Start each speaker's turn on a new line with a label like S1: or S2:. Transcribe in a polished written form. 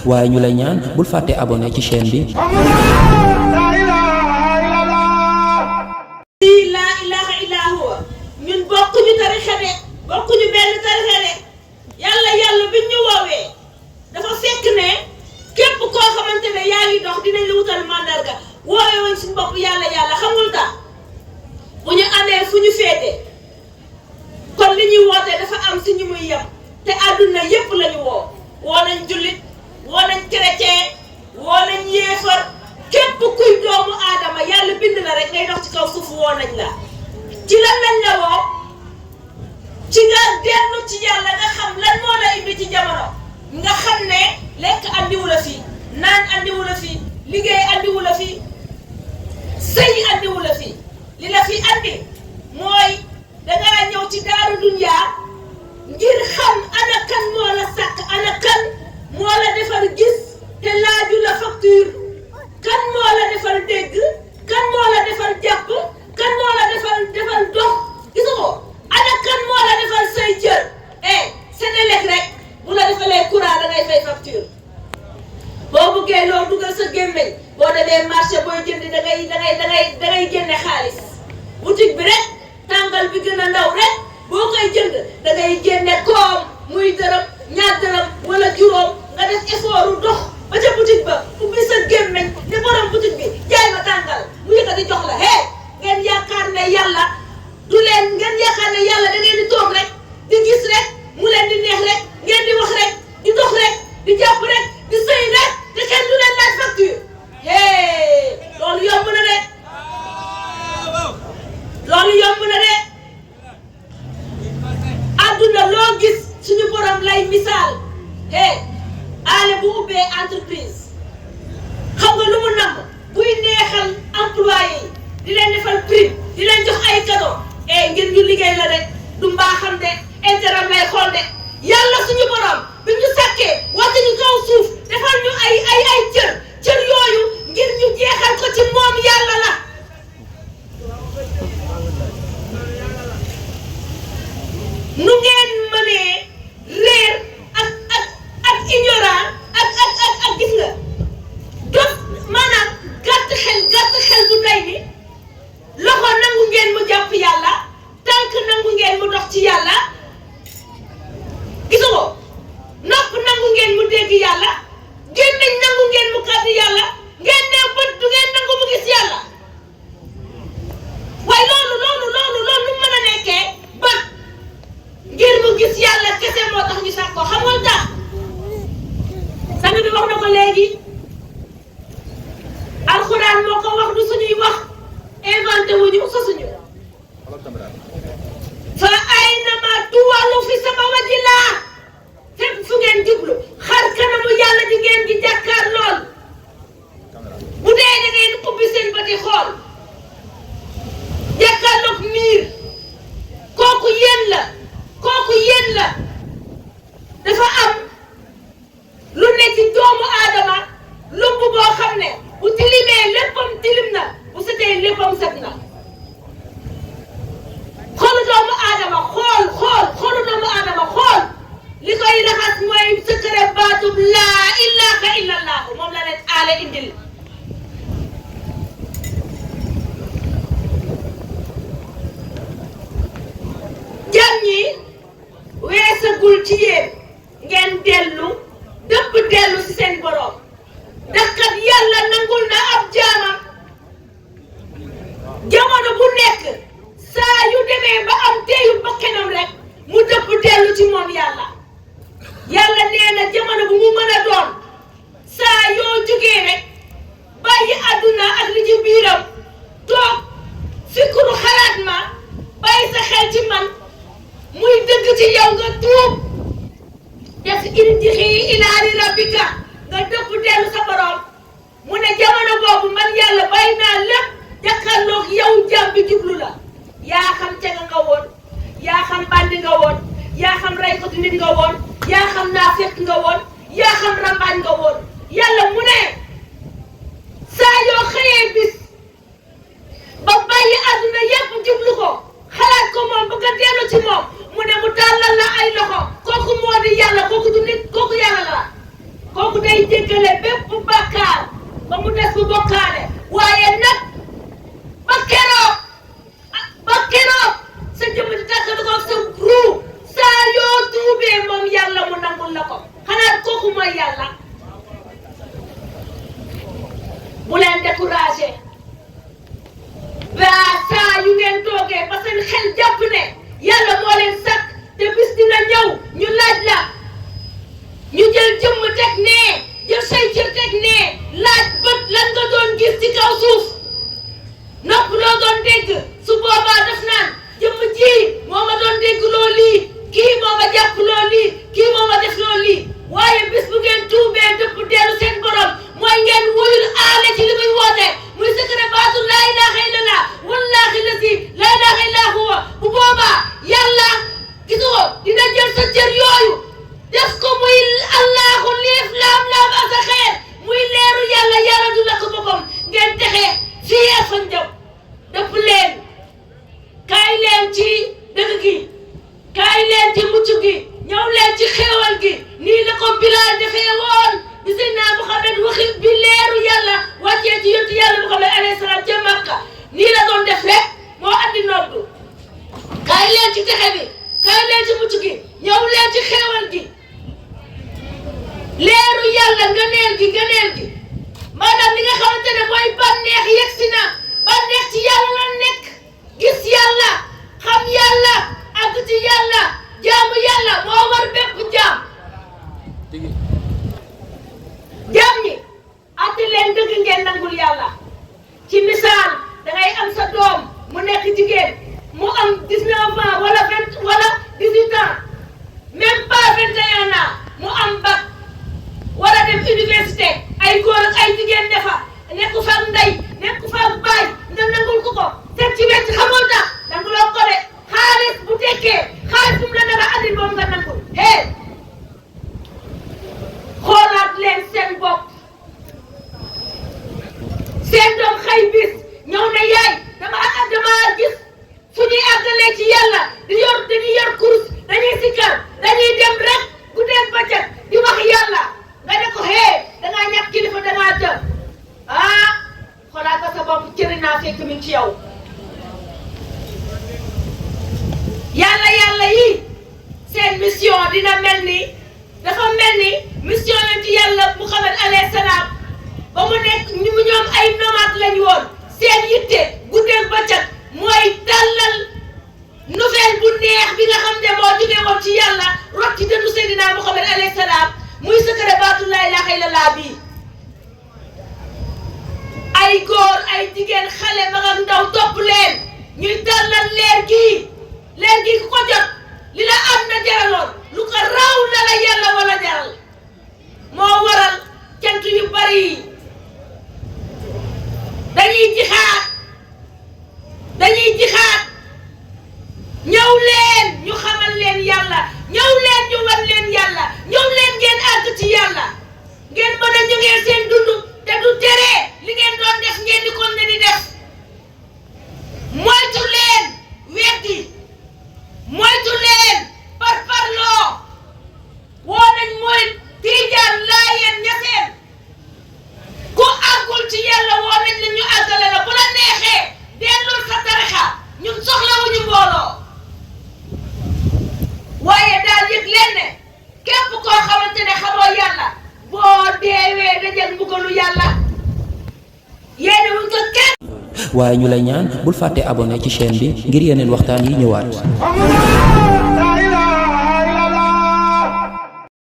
S1: waaye ñu lay ñaan bul fàtte abonné ci chaîne bi.
S2: laa ilaha illa huwa ñun bokkuñu tarixa de bokkuñu benn tarixa de yàlla bi ñu woowee dafa fekk ne képp koo xamante ne yaa ngi dox dinañ la wutal mandarga woowee woon suñu bopp yàlla xamul tax bu ñu amee fu ñu féete kon li ñuy wootee dafa am si ñu muy yem te àdduna yépp lañu woo nañ jullit woo nañ chrétien woo nañ yéefar képp kuy doomu aadama yàlla bind la rek ngay dox ci kaw suuf woo nañ la ci lan lañ la woo ci nga dellu ci yàlla nga xam lan moo la indi ci jamono nga xam ne lekk andiwu la fi naan andiwu la fi liggéey andiwu la fi sëy andiwu la fi li la fi andi mooy dangaa ñëw ci daaru dunyaa ngir xam ana kan moo la sàkk ana kan moo la defal gis te laaju la facture kan moo la defal dégg kan moo la defal jàpp kan moo la defal dox gis nga ko ana kan moo la defal say cër Senelec rek bu la defalee courant da ngay fay facture boo buggee loo dugal sa gémmiñ boo demee marché booy jënd da ngay génne xaalis boutique bi rek tàngal bi gën a ndaw rek boo koy jënd da ngay génne koom muy dërëm ñaar dërëm wala juróom nga def effort dox ba ca boutique ba ubbi sa gémmiñ ne borom boutique bi jaay ma tàngal mu yëkkati jox la ngeen yaakaar ne yàlla ngeen yaakaar ne yàlla da ngeen di toog rek di gis rek mu leen di neex rek ngeen di wax rek di dox rek di jàpp rek di sëy rek te kenn du leen laaj facture loolu yomb na de loolu yomb na de adduna loo gis suñu borom lay misaal aale bu ubbee entreprise xam nga lu mu namm buy neexal employé yi di leen defal prime di leen jox ay cadeau ngir ñu liggéey la rek du mbaaxam de intérêt lay xool de yàlla suñu borom bi ñu sàkkee wàcc ñu kaw suuf defal ñu ay cër yooyu ngir ñu jeexal ko ci moom yàlla la nu ngeen mënee réer ak ignorant ak gis nga dof maanaam gàtt xel bu day ni loxo nangu ngeen mu jàpp yàlla tànk nangu ngeen mu dox ci yàlla gis nga nopp nangu ngeen mu dégg yàlla gémmiñ nangu ngeen mu kàddu yàlla ngeen ne bët du ngeen nangu mu gis yàlla waaye loolu nu mën a nekkee ba ngir mu gis yàlla kese moo tax ñu sax ko xamul tax sang bi wax na ko léegi alxuraan moo ko wax du suñuy wax inventé wuñu sosuñu fa aynama tuwallu fi sama wajhi laa fépp fu ngeen jublu xar kanamu yàlla di ngeen di jàkkaar lool bu dee da ngeen ubbi seen bati xool jàkkaarloog miir kooku yéen la dafa am lu ne ci doomu aadama lumb boo xam ne bu tilimee léppam tilim na bu setee léppam set na xoolu doomu aadama xool li koy raxas mooy secret baatub laa ilaha illallah moom la leen aale indil jam ñi weesagul ci yéen ngeen dellu ci seen borom ndax kat yàlla nangul na ab jaamam jamono bu nekk saa yu demee ba am teeyu bakkanam rek mu dëpp dellu ci moom yàlla nee na jamono bu mu mën a doon saa yoo jógee rek bàyyi àdduna ak li ci biiram toog fikru xalaat ma bàyyi sa xel ci man muy dëgg ci yow nga tuub def irjixi ilaa rabbika nga dëpp dellu sa borom mu ne jamono boobu man yàlla bàyyi naa lépp jàkkaarloog yow jàmm bi jublu la yaa xam cega nga woon yaa xam bandi nga woon yaa xam raykatu nit nga woon yaa xam naafeq nga woon yaa xam rambaañ nga woon yàlla mu ne saa yoo xëyee bis ba bàyyi àdduna yépp jublu ko xalaat ko moom bëgg a dellu ci moom mu ne mu tàllal la ay loxo kooku moo di yàlla kooku du nit kooku yàlla la kooku day jéggale bépp bàkkaar ba mu des bu bokkaale waaye nag ba keroog sa jëmm di tàkkatu ko sa ruu saa yoo tuubee moom yàlla mu nangul la ko xanaa kooku mooy yàlla. bu leen découragé ba saa yu ngeen toogee ba seen xel jàpp ne yàlla moo leen sakk te bis dina ñëw ñu laaj la ñu jël jëmm teg nee jël say cër teg nee laaj bët lan nga doon gis ci kaw suuf nopp loo doon dégg su boobaa def naan jëmm ji moo ma doon dégg loo lii kii moo ma jàpp loo lii kii moo ma def loo lii waaye bis bu ngeen tuubee dëpp dellu seen borom mooy ngeen wuyul aale ci li muy woote muy secret baatu laa ilaaha illallah wallaahi lasi laa ilaaha illa huwa bu boobaa yàlla gisoo dina jël sa cër yooyu def ko muy allahu liif laam laam asa xeer muy leeru yàlla yàlla du la ko boppam ngeen texee fii ak fan jëm dëpp leen kaay leen ci dëgg gi kaay leen ci mucc gi ñëw leen ci xéewal gi nii la ko Bilaal defee woon bi Seydina Muhammad waxi bi leeru yàlla wàccee ci yontu yàlla Muhammad alayhi salaam ca Makka nii la doon def rek moo andi noddu kaay leen ci texe bi kaay leen ci mucc gi ñëw leen ci xéewal gi leeru yàlla ngëneel gi maanaam li nga xamante ne mooy bànneex yegsi na bànneex ci yàlla la nekk gis yàlla xam yàlla àgg ci yàlla jaamu yàlla moo war bépp jaam ñi àtte leen dëgg ngeen nangul yàlla ci misaal dangay am sa doom mu nekk jigéen mu am 19 ans wala 20 wala 18 ans même pas 21 ans mu am bac war a dem université ay góor ak ay jigéen ne fa nekk fa ak ndey nekk fa ak baay nga nangul ko seet ci wet xamoo tax nanguloo ko de xaalis bu tekkee xaalis bu mu la dara andi moom nga nangul xoolaat leen seen bopp seen doom xëy bis ñëw ne yaay dama gis fu ñuy àggalee ci yàlla dañuy yor kurus dañuy sikkar dañuy dem rek guddeeg bëccëg di wax yàlla nga ne ko dangaa ñàkk kilifa dangaa tëb xoolaat ko sa bopp cëri naa fekk mi ci yow yàlla yi seen mission dina mel ni dafa mel ni mission leen ci yàlla Muhammad alayhi salaam ba mu nekk ñoom ay nomade lañu woon seen yitte guddeeg bëccëg mooy tàllal nouvelle bu neex bi nga xam ne moo jógee woon ci yàlla rot ci dëndu Seydina Muhammad alayhi salaam muy secret baatu laa ilaaha illallah bi ay góor ay jigéen xale mag ak ndaw topp leen ñuy tàllal leer gii ku ko jot li la am na jaraloon lu ko raw na la yàlla wala jaral moo waral cant yu bari yi dañuy jixaat ñëw leen ñu xamal leen yàlla ñëw leen ñu wan leen yàlla ñëw leen ngeen àgg ci yàlla ngeen mën a jógee seen dund te du tere li ngeen doon def ngeen di kon ne di def moytu leen weddi moytu leen parparloo woo nañ mooy Tijaan Laayeen Ñaseen ku àggul ci yàlla woo nañ la ñu àggale la bu la neexee dellul sa tarixa ñun soxlawuñu mbooloo waaye daal yëg leen ne képp koo xamante ne xamoo yàlla boo deewee dajal mbugalu yàlla yéene wuñ ko kenn.
S1: waaye ñu lay ñaan bul fàtte abonné ci chaîne bi ngir yeneen waxtaan yi ñëwaat.